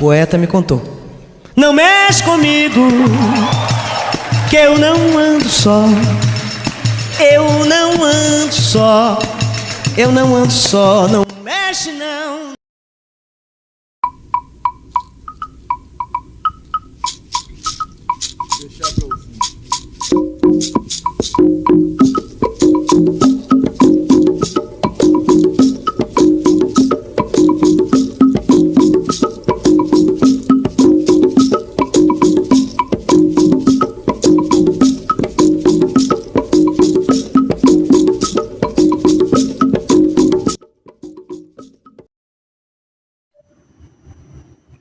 poeta me contou: não mexe comigo, que eu não ando só. Eu não ando só. Eu não ando só. Não mexe não. Deixar pra ouvir.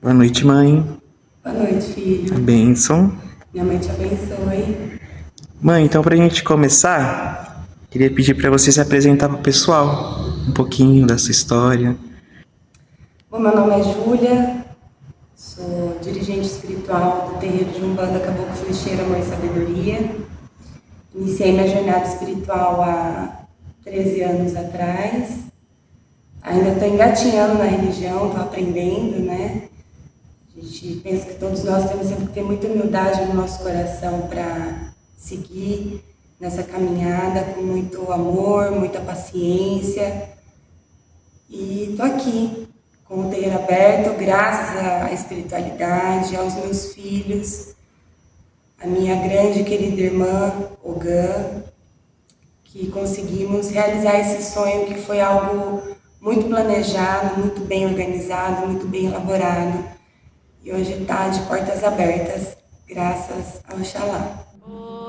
Boa noite, mãe. Boa noite, filho. Bênção. Minha mãe te abençoe. Mãe, então pra gente começar, queria pedir pra você se apresentar pro pessoal, um pouquinho da sua história. Bom, meu nome é Júlia, sou dirigente espiritual do terreiro de Umbanda Caboclo Flecheiro Amor e Sabedoria. Iniciei minha jornada espiritual há 13 anos atrás. Ainda estou engatinhando na religião, estou aprendendo, né? A gente pensa que todos nós temos sempre que ter muita humildade no nosso coração para seguir nessa caminhada com muito amor, muita paciência. E estou aqui com o terreiro aberto, graças à espiritualidade, aos meus filhos, a minha grande e querida irmã, Ogã, que conseguimos realizar esse sonho que foi algo muito planejado, muito bem organizado, muito bem elaborado. E hoje está de portas abertas, graças ao Oxalá.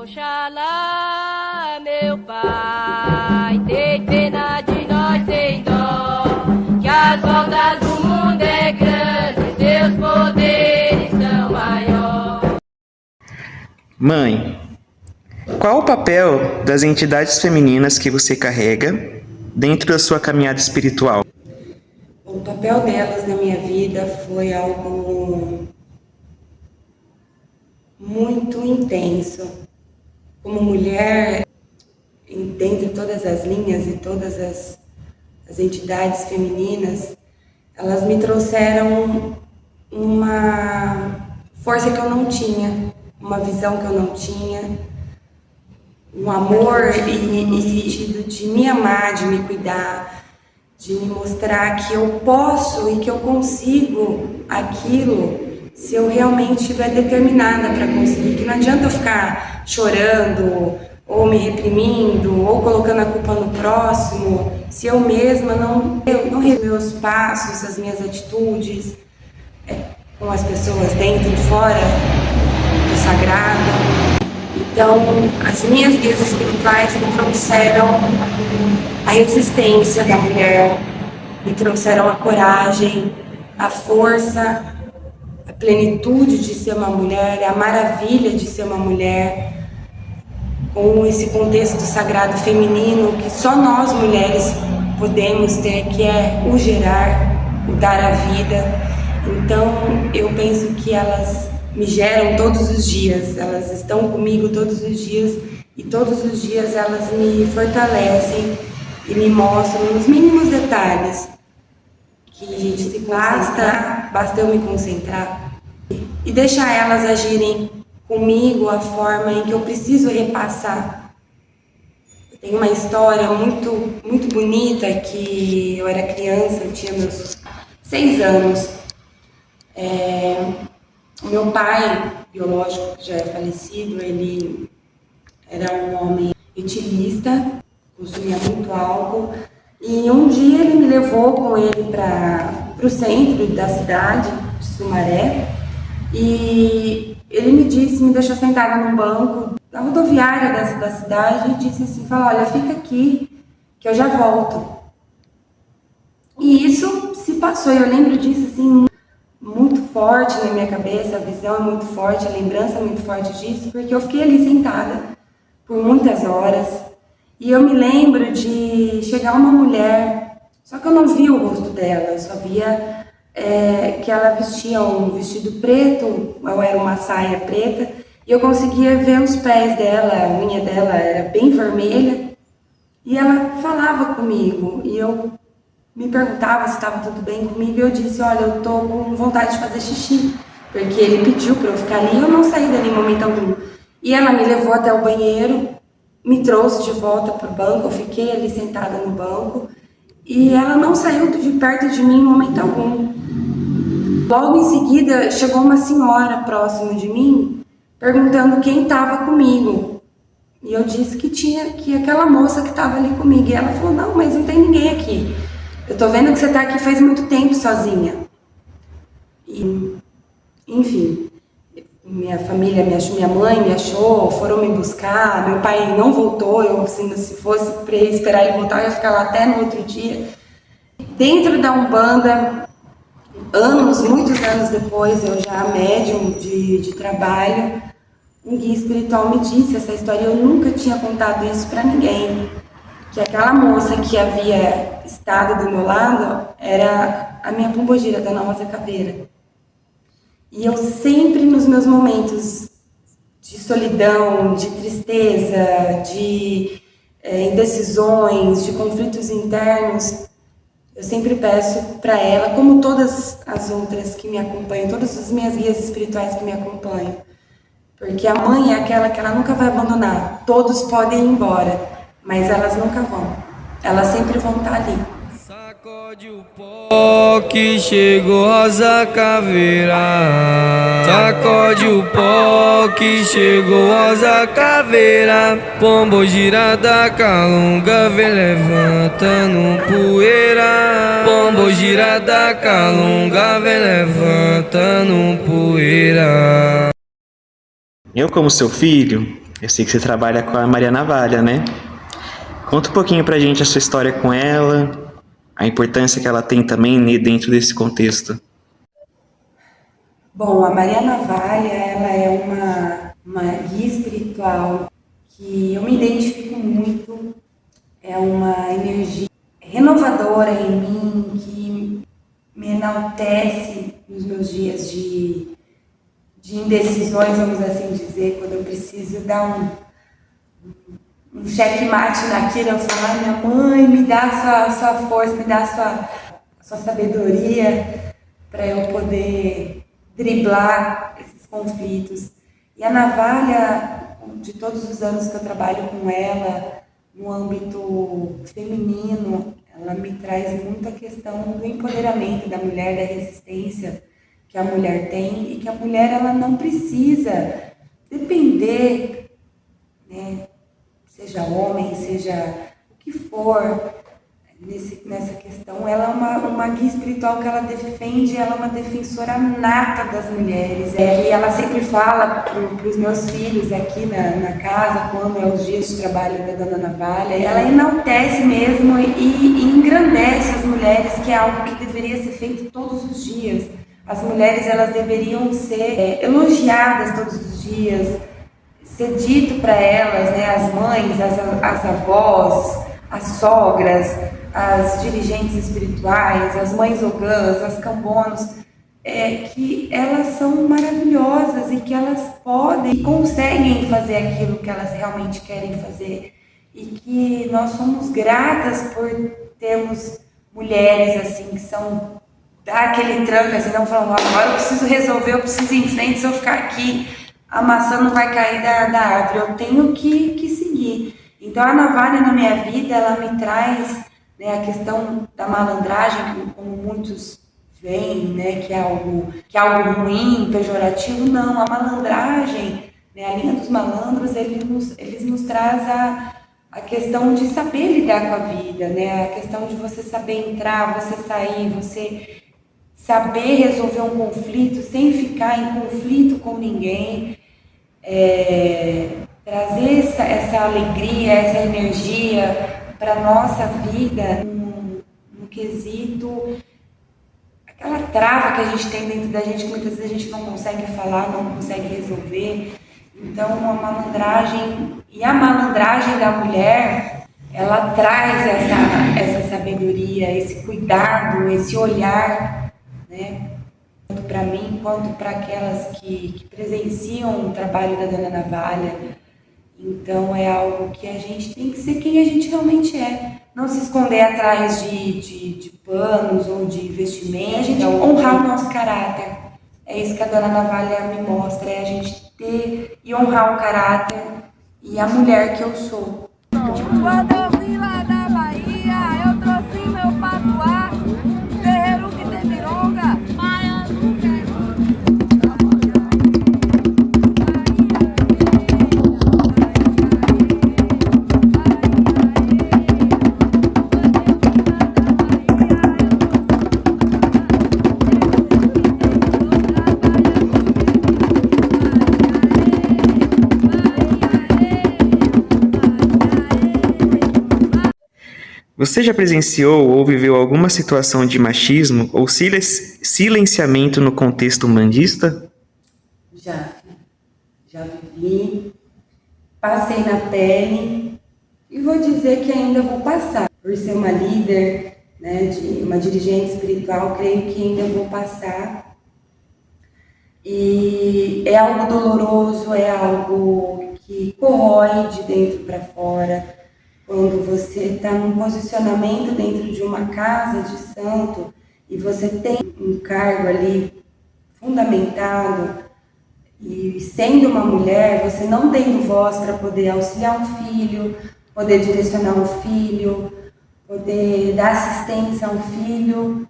Oxalá, meu pai, tem pena de nós, tem dó, que as voltas do mundo é grande, seus poderes são maiores. Mãe, qual o papel das entidades femininas que você carrega dentro da sua caminhada espiritual? O papel delas na minha vida foi algo muito intenso. Como mulher, dentre todas as linhas e todas as entidades femininas, elas me trouxeram uma força que eu não tinha, uma visão que eu não tinha, um amor e sentido de me amar, de me cuidar, de me mostrar que eu posso e que eu consigo aquilo se eu realmente estiver determinada para conseguir, que não adianta eu ficar chorando ou me reprimindo ou colocando a culpa no próximo se eu mesma não meus passos, as minhas atitudes com as pessoas dentro e fora do sagrado. Então, as minhas guias espirituais me trouxeram a resistência da mulher, me trouxeram a coragem, a força, a plenitude de ser uma mulher, a maravilha de ser uma mulher, com esse contexto sagrado feminino que só nós mulheres podemos ter, que é o gerar, o dar a vida. Então, eu penso que elas me geram todos os dias, elas estão comigo todos os dias e todos os dias elas me fortalecem e me mostram nos mínimos detalhes que se basta eu me concentrar e deixar elas agirem comigo a forma em que eu preciso repassar. Eu tenho uma história muito bonita que eu era criança, eu tinha meus 6 anos. O meu pai biológico, que já é falecido, ele era um homem etilista, consumia muito álcool, e um dia ele me levou com ele para o centro da cidade, de Sumaré, e ele me deixou sentada num banco da rodoviária da cidade e disse assim, olha, fica aqui que eu já volto. E isso se passou, eu lembro disso assim, muito forte na minha cabeça, a visão é muito forte, a lembrança é muito forte disso, porque eu fiquei ali sentada por muitas horas e eu me lembro de chegar uma mulher, só que eu não via o rosto dela, eu só via que ela vestia um vestido preto, ou era uma saia preta, e eu conseguia ver os pés dela, a unha dela era bem vermelha, e ela falava comigo, e eu me perguntava se estava tudo bem comigo, e eu disse, olha, eu tô com vontade de fazer xixi, porque ele pediu para eu ficar ali, e eu não saí dali em momento algum. E ela me levou até o banheiro, me trouxe de volta para o banco, eu fiquei ali sentada no banco, e ela não saiu de perto de mim em momento algum. Logo em seguida, chegou uma senhora próximo de mim, perguntando quem estava comigo. E eu disse que aquela moça que estava ali comigo. E ela falou, não, mas não tem ninguém aqui. Eu tô vendo que você tá aqui faz muito tempo sozinha. E, enfim, minha família, minha mãe me achou, foram me buscar, meu pai não voltou, eu, assim, se fosse para esperar ele voltar, eu ia ficar lá até no outro dia. Dentro da Umbanda, muitos anos depois, eu já médium de trabalho, um guia espiritual me disse essa história, eu nunca tinha contado isso para ninguém, que aquela moça que havia estado do meu lado era a minha pombogira, Dona Rosa Caveira. E eu sempre, nos meus momentos de solidão, de tristeza, de indecisões, de conflitos internos, eu sempre peço para ela, como todas as outras que me acompanham, todas as minhas guias espirituais que me acompanham, porque a mãe é aquela que ela nunca vai abandonar. Todos podem ir embora, mas elas nunca vão. Elas sempre vão estar ali. Sacode o pó que chegou Rosa Caveira. Sacode o pó que chegou Rosa Caveira. Pombogira da Calunga vem levantando poeira. Pombogira da Calunga vem levantando poeira. Eu, como seu filho, eu sei que você trabalha com a Maria Navalha, né? Conta um pouquinho pra gente a sua história com ela, a importância que ela tem também dentro desse contexto. Bom, a Maria Navalha, ela é uma guia espiritual que eu me identifico muito, é uma energia renovadora em mim, que me enaltece nos meus dias de indecisões, vamos assim dizer, quando eu preciso dar um checkmate naquilo, eu falo, minha mãe, me dá a sua força, me dá a sua sabedoria para eu poder driblar esses conflitos. E a Navalha, de todos os anos que eu trabalho com ela, no âmbito feminino, ela me traz muita questão do empoderamento da mulher, da resistência que a mulher tem, e que a mulher ela não precisa depender, né, seja homem, seja o que for, nessa questão. Ela é uma guia espiritual que ela defende, ela é uma defensora nata das mulheres. E ela sempre fala para os meus filhos aqui na casa, quando é os dias de trabalho da Dona Navalha, ela enaltece mesmo e engrandece as mulheres, que é algo que deveria ser feito todos os dias. As mulheres, elas deveriam ser elogiadas todos os dias, ser dito para elas, né, as mães, as avós, as sogras, as dirigentes espirituais, as mães ogãs, as cambonos, que elas são maravilhosas e que elas podem e conseguem fazer aquilo que elas realmente querem fazer, e que nós somos gratas por termos mulheres assim que são dá aquele tranco, assim, não falando, agora eu preciso resolver, eu preciso ir em frente, se eu ficar aqui, a maçã não vai cair da árvore, eu tenho que seguir. Então a Navalha na minha vida, ela me traz, né, a questão da malandragem, como muitos veem, né, que é algo ruim, pejorativo. Não, a malandragem, né, a linha dos malandros, eles nos traz a questão de saber lidar com a vida, né, a questão de você saber entrar, você sair, você saber resolver um conflito sem ficar em conflito com ninguém, trazer essa alegria, essa energia para a nossa vida no quesito, aquela trava que a gente tem dentro da gente, que muitas vezes a gente não consegue falar, não consegue resolver. Então, a malandragem da mulher, ela traz essa sabedoria, esse cuidado, esse olhar, né, tanto para mim quanto para aquelas que presenciam o trabalho da Dona Navalha. Então é algo que a gente tem que ser quem a gente realmente é. não se esconder atrás de panos ou de vestimenta, a gente honrar o nosso caráter. É isso que a Dona Navalha me mostra, é a gente ter e honrar o caráter e a mulher que eu sou. Quando eu vim lá da Bahia, eu trouxe meu patuá, terreiro que tem mironga, baiano. Você já presenciou ou viveu alguma situação de machismo ou silenciamento no contexto umbandista? Já vivi, passei na pele e vou dizer que ainda vou passar. Por ser uma líder, né, uma dirigente espiritual, creio que ainda vou passar. E é algo doloroso, é algo que corrói de dentro para fora. Quando você está num posicionamento dentro de uma casa de santo e você tem um cargo ali fundamentado e sendo uma mulher, você não tendo voz para poder auxiliar um filho, poder direcionar um filho, poder dar assistência a um filho,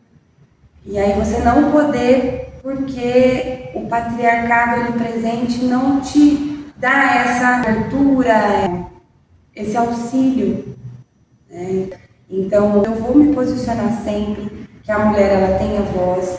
e aí você não poder, porque o patriarcado ali presente não te dá essa abertura, esse auxílio, né? Então eu vou me posicionar sempre que a mulher ela tenha voz,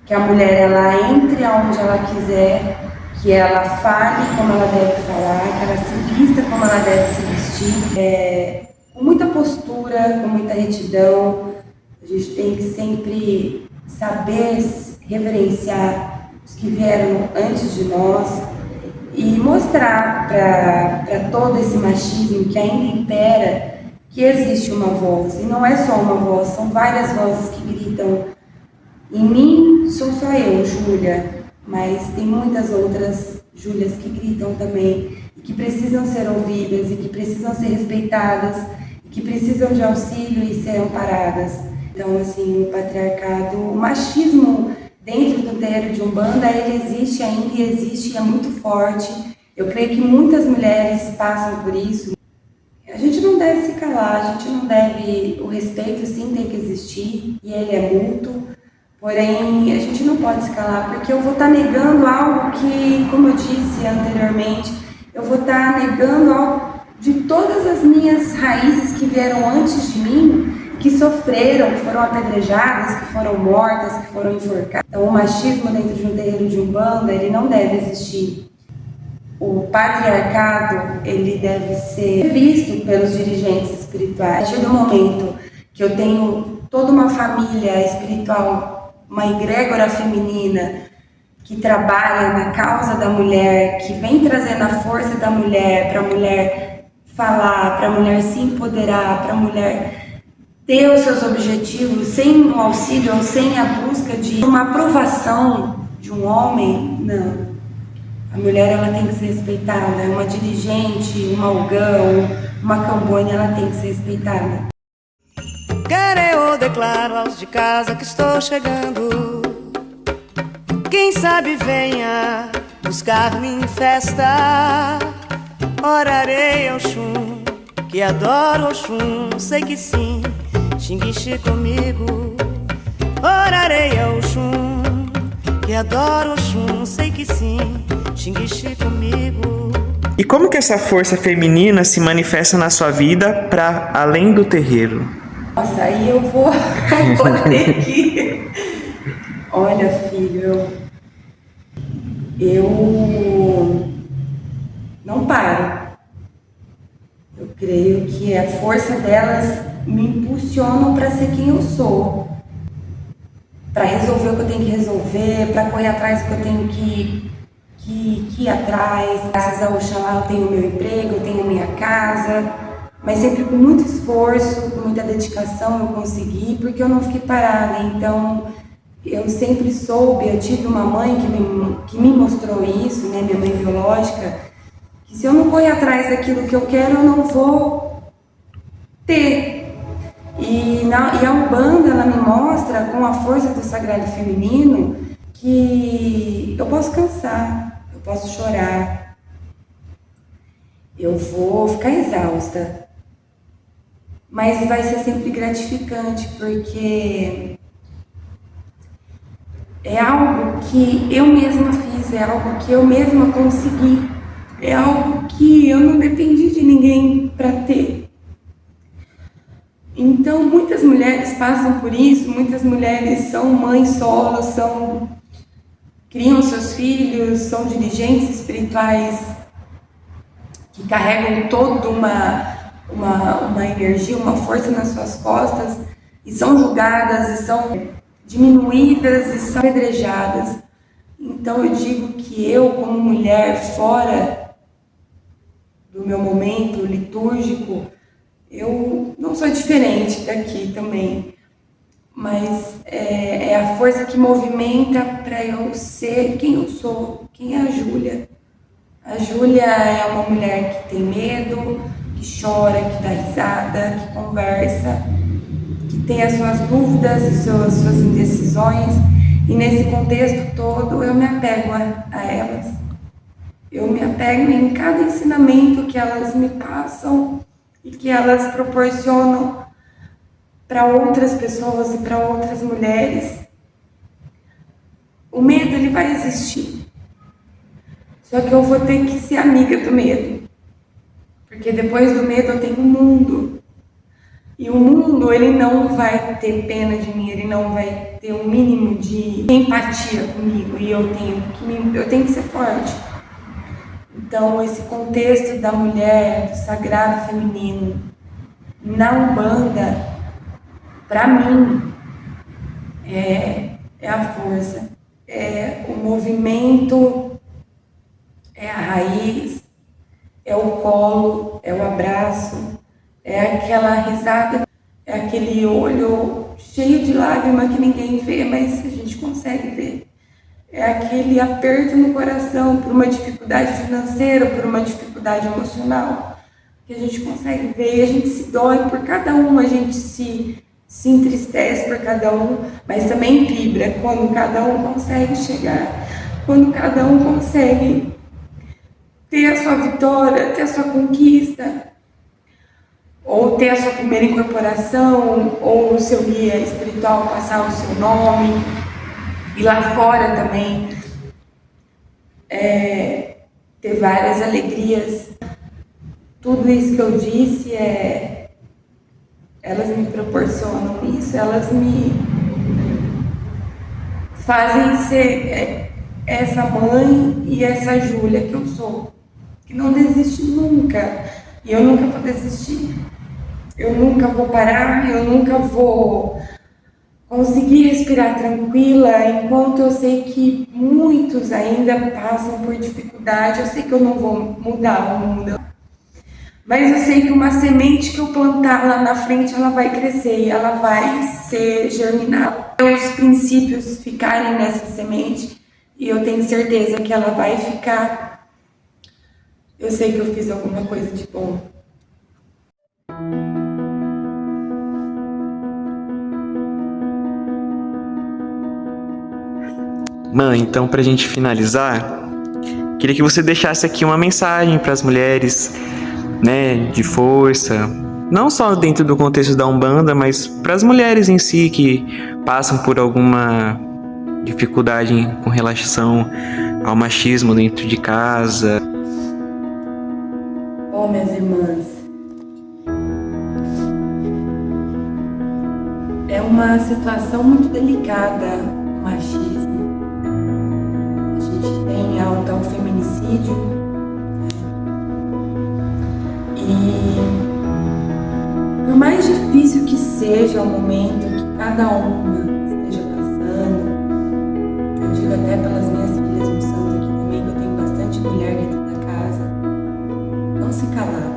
que a mulher ela entre aonde ela quiser, que ela fale como ela deve falar, que ela se vista como ela deve se vestir, com muita postura, com muita retidão. A gente tem que sempre saber reverenciar os que vieram antes de nós e mostrar para todo esse machismo que ainda impera que existe uma voz. E não é só uma voz, são várias vozes que gritam. Em mim sou só eu, Júlia, mas tem muitas outras Júlias que gritam também e que precisam ser ouvidas e que precisam ser respeitadas e que precisam de auxílio e ser amparadas. Então, assim, o patriarcado, o machismo dentro do terreiro de Umbanda, ele existe ainda e existe e é muito forte. Eu creio que muitas mulheres passam por isso. A gente não deve se calar, a gente não deve... O respeito, sim, tem que existir e ele é mútuo. Porém, a gente não pode se calar, porque eu vou estar negando algo que, como eu disse anteriormente, eu vou estar negando algo de todas as minhas raízes que vieram antes de mim, que sofreram, que foram apedrejadas, que foram mortas, que foram enforcadas. Então, o machismo dentro de um terreiro de Umbanda, ele não deve existir. O patriarcado, ele deve ser visto pelos dirigentes espirituais. A partir do momento que eu tenho toda uma família espiritual, uma egrégora feminina, que trabalha na causa da mulher, que vem trazendo a força da mulher, para a mulher falar, para a mulher se empoderar, para a mulher ter os seus objetivos sem o auxílio ou sem a busca de uma aprovação de um homem, não. A mulher ela tem que ser respeitada, uma dirigente, uma algão, uma cambone, ela tem que ser respeitada. Eu declaro aos de casa que estou chegando. Quem sabe venha buscar-me em festa. Orarei ao Xum, que adoro Oxum, sei que sim, xinguixe comigo. Orarei ao Xum, que adoro Oxum, sei que sim, xinguixe comigo. E como que essa força feminina se manifesta na sua vida para além do terreiro? Nossa, aí eu vou ter que... Olha, filho, eu não paro. Eu creio que a força delas me impulsionam para ser quem eu sou, para resolver o que eu tenho que resolver, para correr atrás do que eu tenho que ir atrás. Graças ao Oxalá eu tenho meu emprego, eu tenho minha casa, mas sempre com muito esforço, com muita dedicação eu consegui, porque eu não fiquei parada. Então eu sempre soube, eu tive uma mãe que me mostrou isso, né, minha mãe biológica, que se eu não correr atrás daquilo que eu quero, eu não vou ter. E a Umbanda, ela me mostra, com a força do sagrado feminino, que eu posso cansar, eu posso chorar, eu vou ficar exausta, mas vai ser sempre gratificante, porque é algo que eu mesma fiz, é algo que eu mesma consegui, é algo que eu não dependi de ninguém para ter. Então, muitas mulheres passam por isso, muitas mulheres são mães solos, criam seus filhos, são dirigentes espirituais que carregam toda uma energia, uma força nas suas costas, e são julgadas, e são diminuídas, e são apedrejadas. Então, eu digo que eu, como mulher, fora do meu momento litúrgico, eu não sou diferente daqui também, mas é a força que movimenta para eu ser quem eu sou, quem é a Júlia. A Júlia é uma mulher que tem medo, que chora, que dá risada, que conversa, que tem as suas dúvidas e suas indecisões, e nesse contexto todo eu me apego a elas. Eu me apego em cada ensinamento que elas me passam e que elas proporcionam para outras pessoas e para outras mulheres. O medo, ele vai existir. Só que eu vou ter que ser amiga do medo. Porque depois do medo eu tenho o mundo. E o mundo, ele não vai ter pena de mim, ele não vai ter um mínimo de empatia comigo. E eu tenho que ser forte. Então, esse contexto da mulher, do sagrado feminino, na Umbanda, para mim, é a força, é o movimento, é a raiz, é o colo, é o abraço, é aquela risada, é aquele olho cheio de lágrima que ninguém vê, mas a gente consegue ver. É aquele aperto no coração por uma dificuldade financeira, por uma dificuldade emocional, que a gente consegue ver, e a gente se dói por cada um, a gente se entristece por cada um, mas também vibra quando cada um consegue chegar, quando cada um consegue ter a sua vitória, ter a sua conquista, ou ter a sua primeira incorporação, ou o seu guia espiritual passar o seu nome. E lá fora também, ter várias alegrias. Tudo isso que eu disse, elas me proporcionam isso, elas me fazem ser essa mãe e essa Júlia que eu sou, que não desiste nunca, e eu nunca vou desistir. Eu nunca vou parar, eu nunca vou conseguir respirar tranquila, enquanto eu sei que muitos ainda passam por dificuldade. Eu sei que eu não vou mudar o mundo, mas eu sei que uma semente que eu plantar lá na frente, ela vai crescer e ela vai ser germinada. Os princípios ficarem nessa semente, e eu tenho certeza que ela vai ficar. Eu sei que eu fiz alguma coisa de bom. Mãe, então pra gente finalizar, queria que você deixasse aqui uma mensagem para as mulheres, né, de força, não só dentro do contexto da Umbanda, mas para as mulheres em si que passam por alguma dificuldade com relação ao machismo dentro de casa. Bom, minhas irmãs, é uma situação muito delicada o machismo. A gente tem o feminicídio, e por mais difícil que seja o momento que cada uma esteja passando, eu digo até pelas minhas filhas no santo aqui também, que eu tenho bastante mulher dentro da casa, não se calar,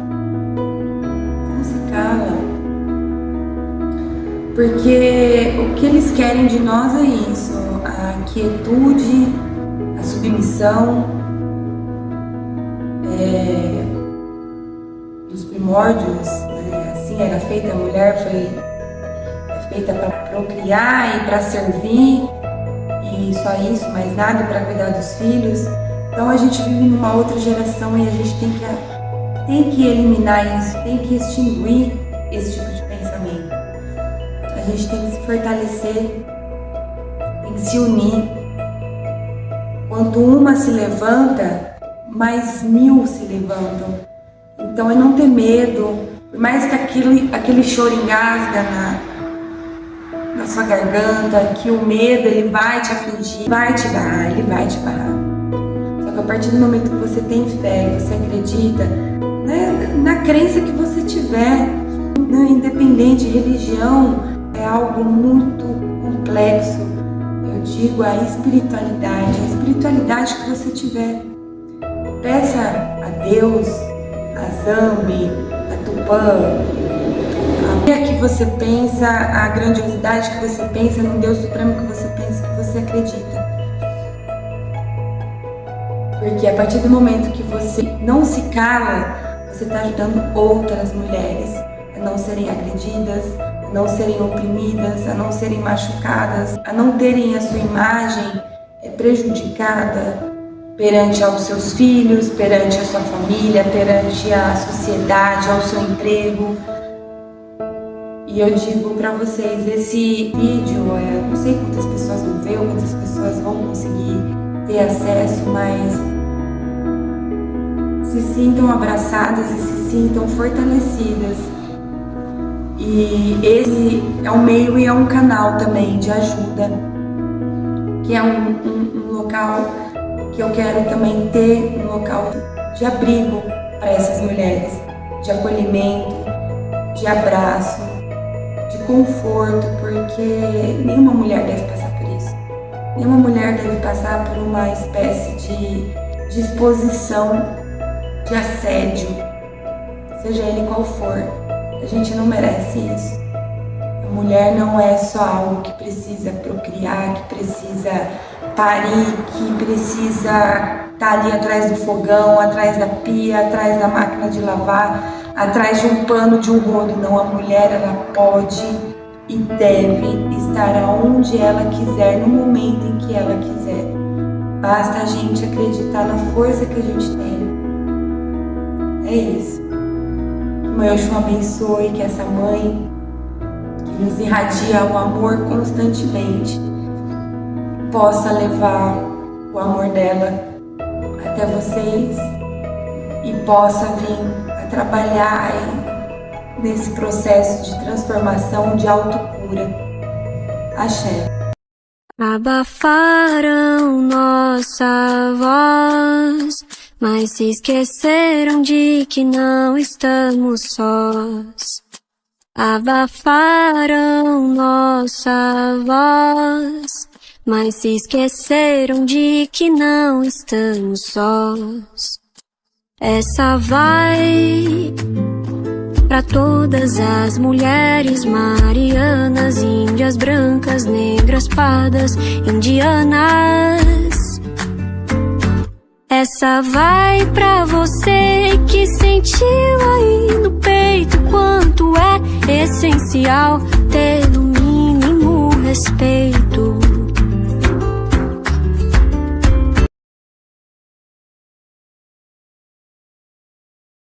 não se cala, porque o que eles querem de nós é isso, a quietude, a submissão. Dos primórdios, né? Assim era feita a mulher, foi feita para procriar e para servir, e só isso, mais nada, para cuidar dos filhos. Então a gente vive numa outra geração e a gente tem que eliminar isso, tem que extinguir esse tipo de pensamento. A gente tem que se fortalecer, tem que se unir. Quando uma se levanta, mais 1000 se levantam. Então é não ter medo, por mais que aquele choro engasga na sua garganta, que o medo ele vai te afligir, vai te barrar, ele vai te barrar. Só que a partir do momento que você tem fé, que você acredita, né, na crença que você tiver, né, independente, religião é algo muito complexo. Eu digo a espiritualidade que você tiver. Peça a Deus, a Zambi, a Tupã, a que você pensa, a grandiosidade que você pensa, no Deus Supremo que você pensa, que você acredita. Porque a partir do momento que você não se cala, você está ajudando outras mulheres a não serem agredidas, a não serem oprimidas, a não serem machucadas, a não terem a sua imagem prejudicada perante aos seus filhos, perante a sua família, perante a sociedade, ao seu emprego. E eu digo para vocês, esse vídeo, não sei quantas pessoas vão ver, quantas pessoas vão conseguir ter acesso, mas se sintam abraçadas e se sintam fortalecidas. E esse é um meio e é um canal também de ajuda, que é um local que eu quero também ter, um local de abrigo para essas mulheres, de acolhimento, de abraço, de conforto, porque nenhuma mulher deve passar por isso. Nenhuma mulher deve passar por uma espécie de exposição, de assédio, seja ele qual for. A gente não merece isso. A mulher não é só algo que precisa procriar, que precisa parir, que precisa estar ali atrás do fogão, atrás da pia, atrás da máquina de lavar, atrás de um pano, de um rodo. Não, a mulher ela pode e deve estar aonde ela quiser, no momento em que ela quiser. Basta a gente acreditar na força que a gente tem. É isso. Que o Mãe Oxum abençoe, que essa mãe que nos irradia o amor constantemente possa levar o amor dela até vocês e possa vir a trabalhar nesse processo de transformação, de autocura. Axé. Abafaram nossa voz, mas se esqueceram de que não estamos sós. Abafaram nossa voz, mas se esqueceram de que não estamos sós. Essa vai pra todas as mulheres marianas, índias, brancas, negras, pardas, indianas. Essa vai pra você que sentiu aí no peito quanto é essencial ter no mínimo respeito.